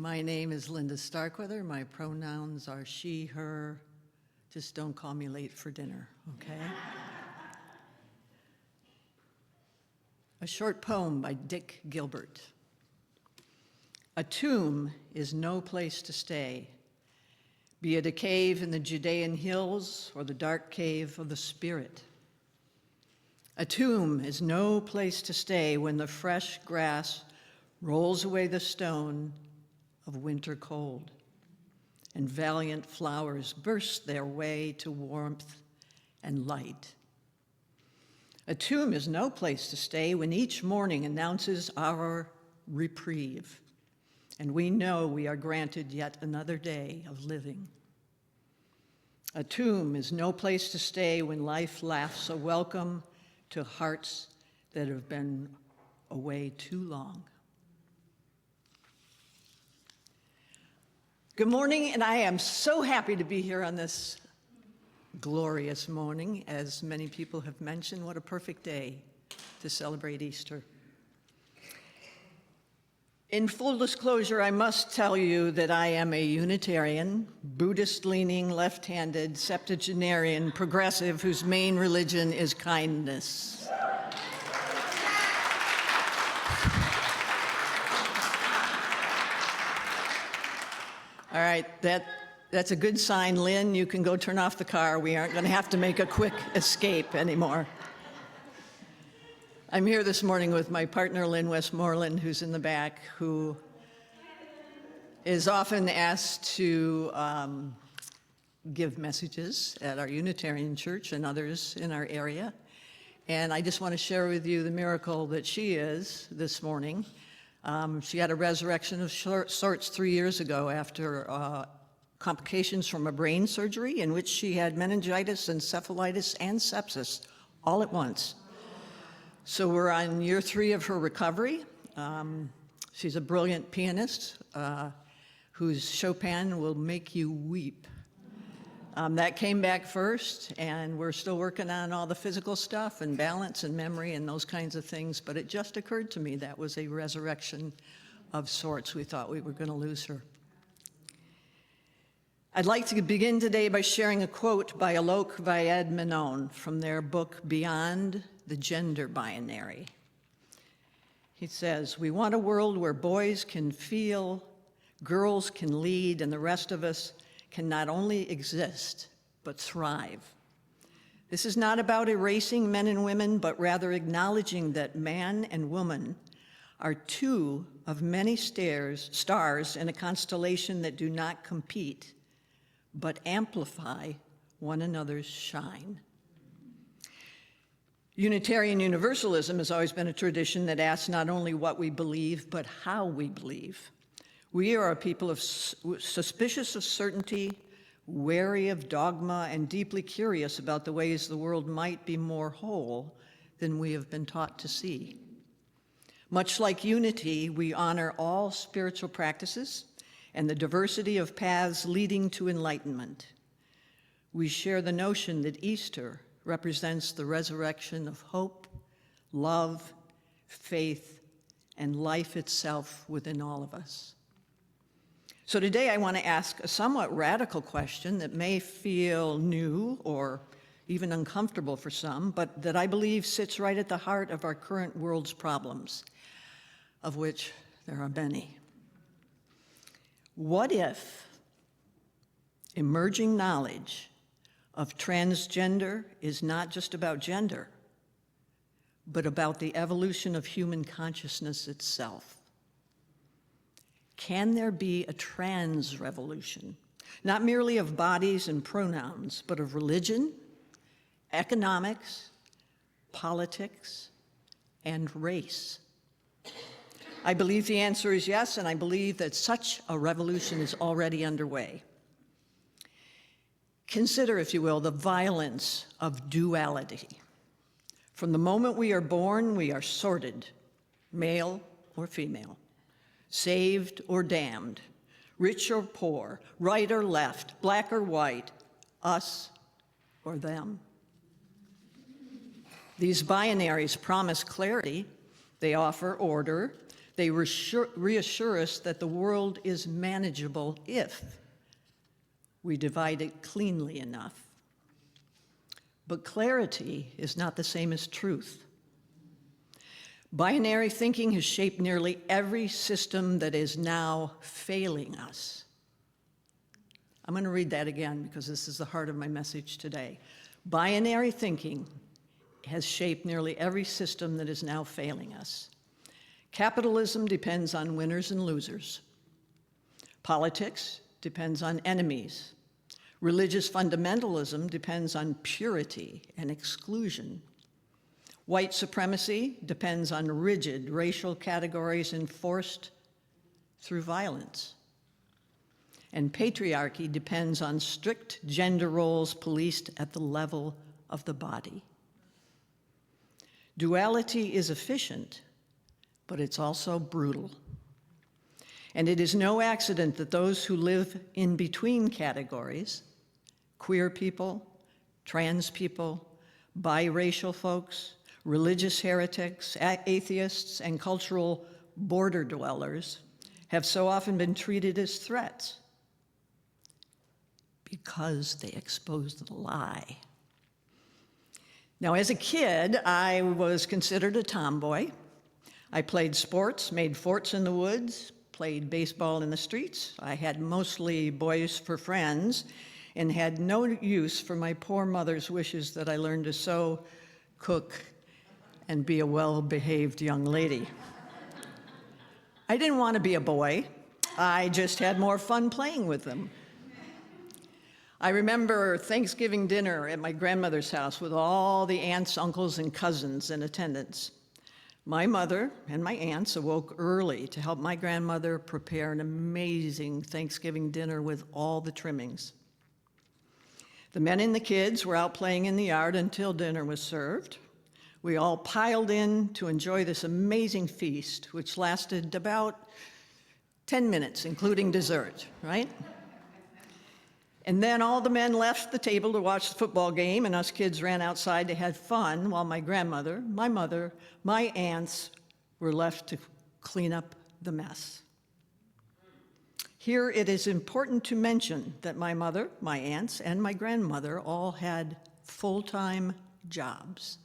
My name is Linda Starkweather. My pronouns are she, her. Just don't call me late for dinner, okay? A short poem by Dick Gilbert. A tomb is no place to stay, be it a cave in the Judean hills or the dark cave of the spirit. A tomb is no place to stay when the fresh grass rolls away the stone of winter cold, and valiant flowers burst their way to warmth and light. A tomb is no place to stay when each morning announces our reprieve, and we know we are granted yet another day of living. A tomb is no place to stay when life laughs a welcome to hearts that have been away too long. Good morning, and I am so happy to be here on this glorious morning. As many people have mentioned, what a perfect day to celebrate Easter. In full disclosure, I must tell you that I am a Unitarian, Buddhist-leaning, left-handed, septuagenarian progressive whose main religion is kindness. All right, that's a good sign, Lynn. You can go turn off the car. We aren't going to have to make a quick escape anymore. I'm here this morning with my partner, Lynn Westmoreland, who's in the back, who is often asked to give messages at our Unitarian church and others in our area. And I just want to share with you the miracle that she is this morning. She had a resurrection of sorts 3 years ago after complications from a brain surgery in which she had meningitis, encephalitis, and sepsis all at once. So we're on year 3 of her recovery. She's a brilliant pianist whose Chopin will make you weep. That came back first, and we're still working on all the physical stuff and balance and memory and those kinds of things, but it just occurred to me that was a resurrection of sorts. We thought we were going to lose her. I'd like to begin today by sharing a quote by Alok Vaid-Menon from their book, Beyond the Gender Binary. He says, "We want a world where boys can feel, girls can lead, and the rest of us can not only exist, but thrive. This is not about erasing men and women, but rather acknowledging that man and woman are two of many stars in a constellation that do not compete, but amplify one another's shine." Unitarian Universalism has always been a tradition that asks not only what we believe, but how we believe. We are a people of suspicious of certainty, wary of dogma, and deeply curious about the ways the world might be more whole than we have been taught to see. Much like unity, we honor all spiritual practices and the diversity of paths leading to enlightenment. We share the notion that Easter represents the resurrection of hope, love, faith, and life itself within all of us. So today I want to ask a somewhat radical question that may feel new or even uncomfortable for some, but that I believe sits right at the heart of our current world's problems, of which there are many. What if emerging knowledge of transgender is not just about gender, but about the evolution of human consciousness itself? Can there be a trans revolution, not merely of bodies and pronouns, but of religion, economics, politics, and race? I believe the answer is yes, and I believe that such a revolution is already underway. Consider, if you will, the violence of duality. From the moment we are born, we are sorted, male or female, saved or damned, rich or poor, right or left, black or white, us or them. These binaries promise clarity, they offer order, They reassure us that the world is manageable if we divide it cleanly enough. But clarity is not the same as truth. Binary thinking has shaped nearly every system that is now failing us. I'm going to read that again because this is the heart of my message today. Binary thinking has shaped nearly every system that is now failing us. Capitalism depends on winners and losers. Politics depends on enemies. Religious fundamentalism depends on purity and exclusion. White supremacy depends on rigid racial categories enforced through violence. And patriarchy depends on strict gender roles policed at the level of the body. Duality is efficient, but it's also brutal. And it is no accident that those who live in between categories, queer people, trans people, biracial folks, religious heretics, atheists, and cultural border dwellers, have so often been treated as threats because they expose the lie. Now, as a kid, I was considered a tomboy. I played sports, made forts in the woods, played baseball in the streets. I had mostly boys for friends and had no use for my poor mother's wishes that I learn to sew, cook, and be a well-behaved young lady. I didn't want to be a boy. I just had more fun playing with them. I remember Thanksgiving dinner at my grandmother's house with all the aunts, uncles, and cousins in attendance. My mother and my aunts awoke early to help my grandmother prepare an amazing Thanksgiving dinner with all the trimmings. The men and the kids were out playing in the yard until dinner was served. We all piled in to enjoy this amazing feast, which lasted about 10 minutes, including dessert, right? And then all the men left the table to watch the football game, and us kids ran outside to have fun while my grandmother, my mother, my aunts were left to clean up the mess. Here it is important to mention that my mother, my aunts, and my grandmother all had full-time jobs.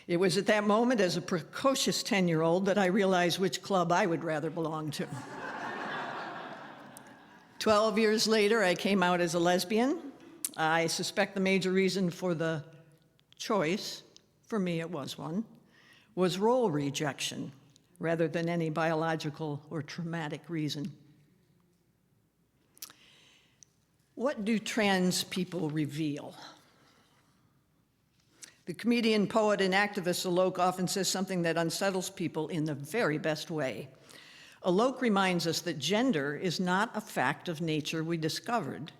It was at that moment, as a precocious 10-year-old, that I realized which club I would rather belong to. 12 years later, I came out as a lesbian. I suspect the major reason for the choice, for me it was one, was role rejection rather than any biological or traumatic reason. What do trans people reveal? The comedian, poet, and activist Alok often says something that unsettles people in the very best way. Alok reminds us that gender is not a fact of nature we discovered.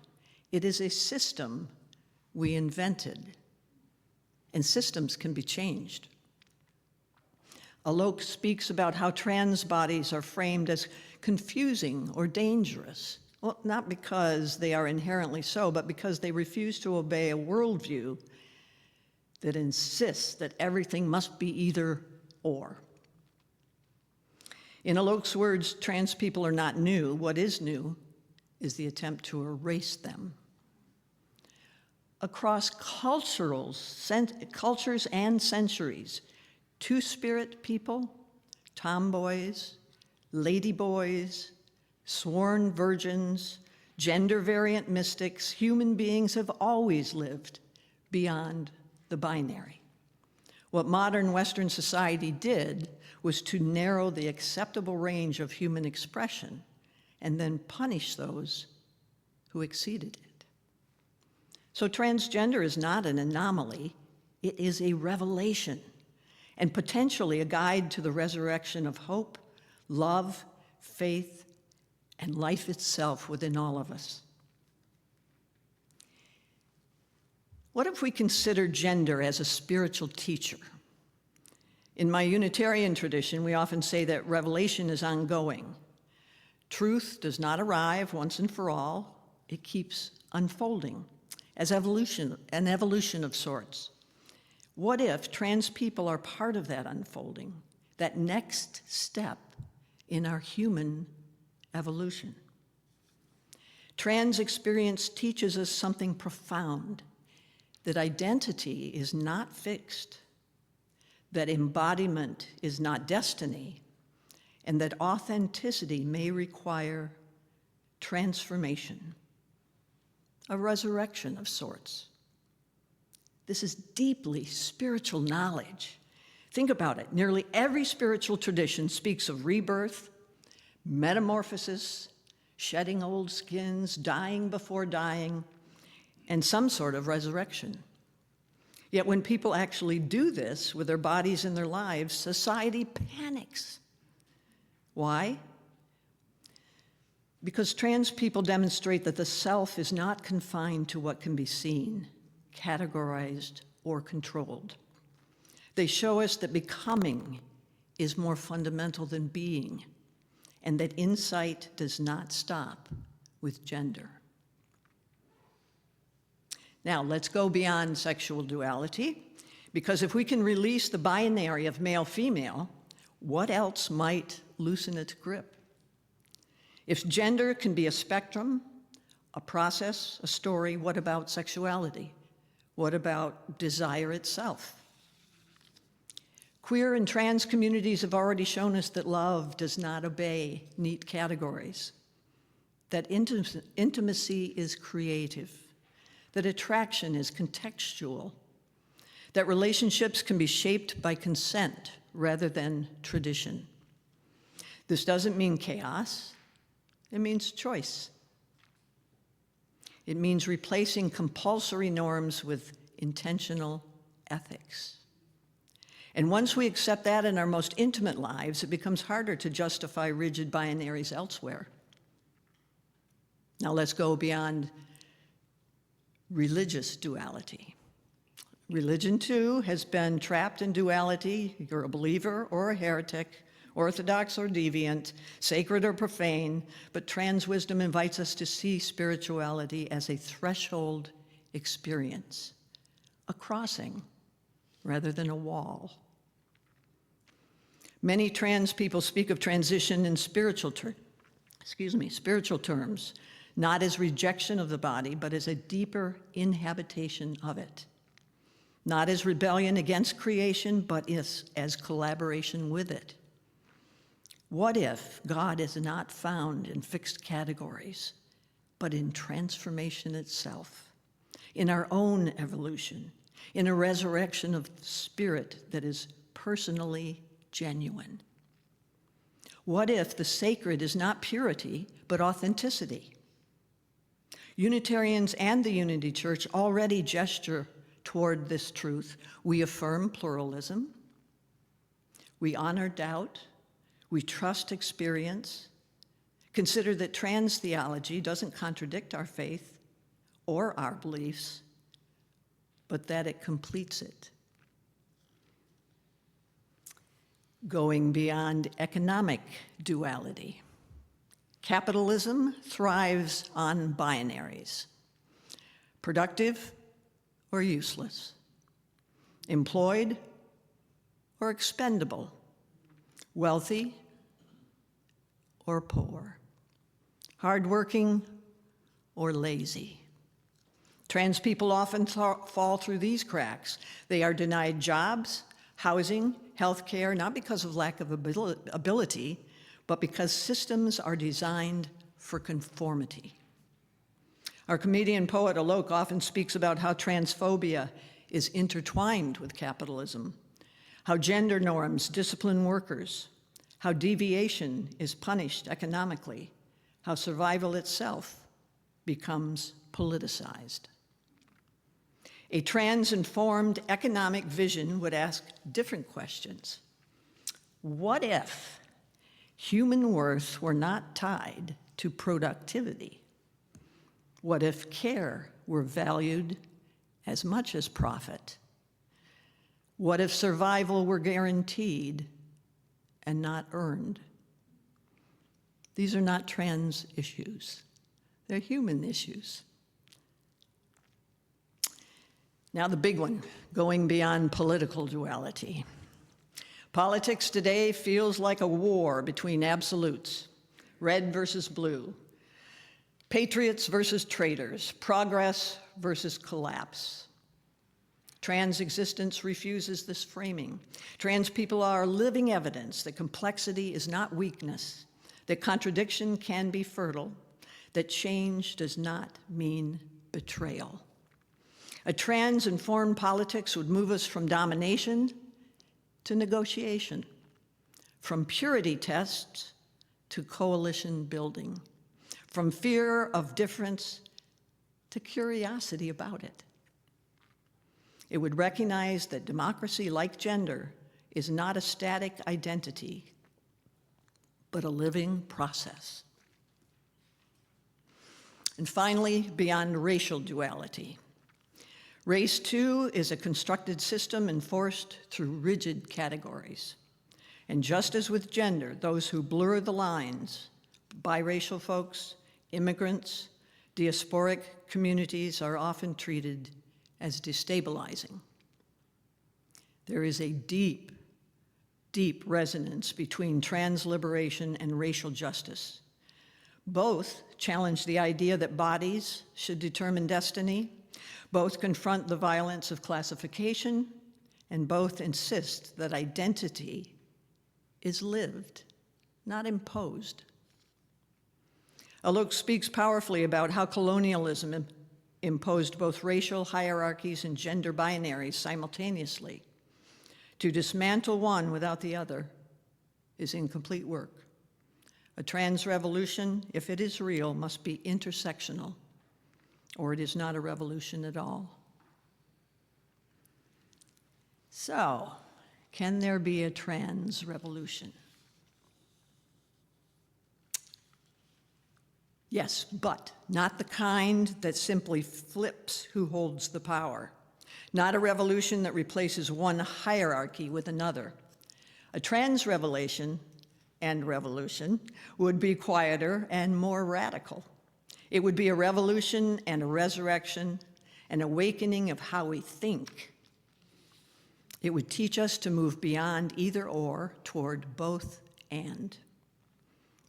It is a system we invented, and systems can be changed. Alok speaks about how trans bodies are framed as confusing or dangerous. Well, not because they are inherently so, but because they refuse to obey a worldview that insists that everything must be either or. In Alok's words, trans people are not new. What is new is the attempt to erase them. Across cultures and centuries, two-spirit people, tomboys, ladyboys, sworn virgins, gender-variant mystics, human beings have always lived beyond the binary. What modern Western society did was to narrow the acceptable range of human expression and then punish those who exceeded it. So transgender is not an anomaly, it is a revelation and potentially a guide to the resurrection of hope, love, faith, and life itself within all of us. What if we consider gender as a spiritual teacher? In my Unitarian tradition, we often say that revelation is ongoing. Truth does not arrive once and for all. It keeps unfolding as evolution, an evolution of sorts. What if trans people are part of that unfolding, that next step in our human evolution. Trans experience teaches us something profound, that identity is not fixed, that embodiment is not destiny, and that authenticity may require transformation, a resurrection of sorts. This is deeply spiritual knowledge. Think about it. Nearly every spiritual tradition speaks of rebirth, metamorphosis, shedding old skins, dying before dying, and some sort of resurrection. Yet when people actually do this with their bodies and their lives, society panics. Why? Because trans people demonstrate that the self is not confined to what can be seen, categorized, or controlled. They show us that becoming is more fundamental than being, and that insight does not stop with gender. Now, let's go beyond sexual duality, because if we can release the binary of male-female, what else might loosen its grip? If gender can be a spectrum, a process, a story, what about sexuality? What about desire itself? Queer and trans communities have already shown us that love does not obey neat categories, that intimacy is creative, that attraction is contextual, that relationships can be shaped by consent rather than tradition. This doesn't mean chaos, it means choice. It means replacing compulsory norms with intentional ethics. And once we accept that in our most intimate lives, it becomes harder to justify rigid binaries elsewhere. Now let's go beyond religious duality. Religion, too, has been trapped in duality. You're a believer or a heretic, orthodox or deviant, sacred or profane, but trans wisdom invites us to see spirituality as a threshold experience, a crossing rather than a wall. Many trans people speak of transition in spiritual terms, not as rejection of the body, but as a deeper inhabitation of it. Not as rebellion against creation, but as collaboration with it. What if God is not found in fixed categories, but in transformation itself, in our own evolution, in a resurrection of the spirit that is personally genuine? What if the sacred is not purity, but authenticity? Unitarians and the Unity Church already gesture toward this truth. We affirm pluralism. We honor doubt. We trust experience. Consider that trans theology doesn't contradict our faith or our beliefs, but that it completes it. Going beyond economic duality. Capitalism thrives on binaries: productive or useless, employed or expendable, wealthy or poor, hardworking or lazy. Trans people often fall through these cracks. They are denied jobs, housing, health care, not because of lack of ability, but because systems are designed for conformity. Our comedian poet Alok often speaks about how transphobia is intertwined with capitalism, how gender norms discipline workers, how deviation is punished economically, how survival itself becomes politicized. A trans-informed economic vision would ask different questions. What if human worth were not tied to productivity? What if care were valued as much as profit? What if survival were guaranteed and not earned? These are not trans issues. They're human issues. Now the big one, going beyond political duality. Politics today feels like a war between absolutes, red versus blue, patriots versus traitors, progress versus collapse. Trans existence refuses this framing. Trans people are living evidence that complexity is not weakness, that contradiction can be fertile, that change does not mean betrayal. A trans-informed politics would move us from domination to negotiation, from purity tests to coalition building, from fear of difference to curiosity about it. It would recognize that democracy, like gender, is not a static identity, but a living process. And finally, beyond racial duality. Race, too, is a constructed system enforced through rigid categories. And just as with gender, those who blur the lines, biracial folks, immigrants, diasporic communities are often treated as destabilizing. There is a deep, deep resonance between trans liberation and racial justice. Both challenge the idea that bodies should determine destiny. Both confront the violence of classification, and both insist that identity is lived, not imposed. Alok speaks powerfully about how colonialism imposed both racial hierarchies and gender binaries simultaneously. To dismantle one without the other is incomplete work. A trans revolution, if it is real, must be intersectional, or it is not a revolution at all. So, can there be a trans revolution? Yes, but not the kind that simply flips who holds the power. Not a revolution that replaces one hierarchy with another. A trans revolution would be quieter and more radical. It would be a revolution and a resurrection, an awakening of how we think. It would teach us to move beyond either or toward both and.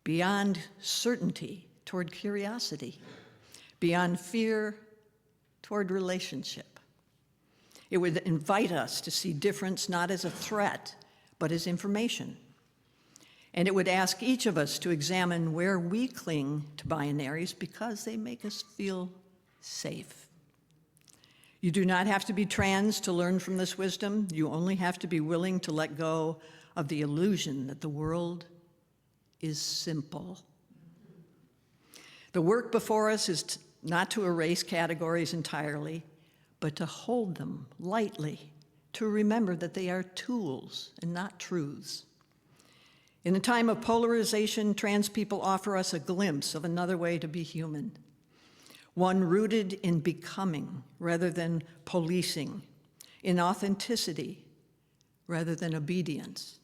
Beyond certainty toward curiosity. Beyond fear toward relationship. It would invite us to see difference not as a threat, but as information. And it would ask each of us to examine where we cling to binaries because they make us feel safe. You do not have to be trans to learn from this wisdom. You only have to be willing to let go of the illusion that the world is simple. The work before us is not to erase categories entirely, but to hold them lightly, to remember that they are tools and not truths. In a time of polarization, trans people offer us a glimpse of another way to be human, one rooted in becoming rather than policing, in authenticity rather than obedience.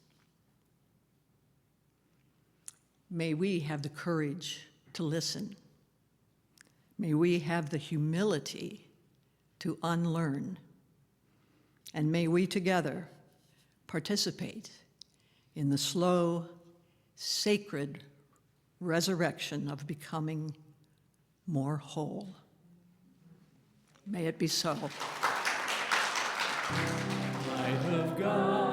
May we have the courage to listen. May we have the humility to unlearn. And may we together participate in the slow, sacred resurrection of becoming more whole. May it be so. Light of God.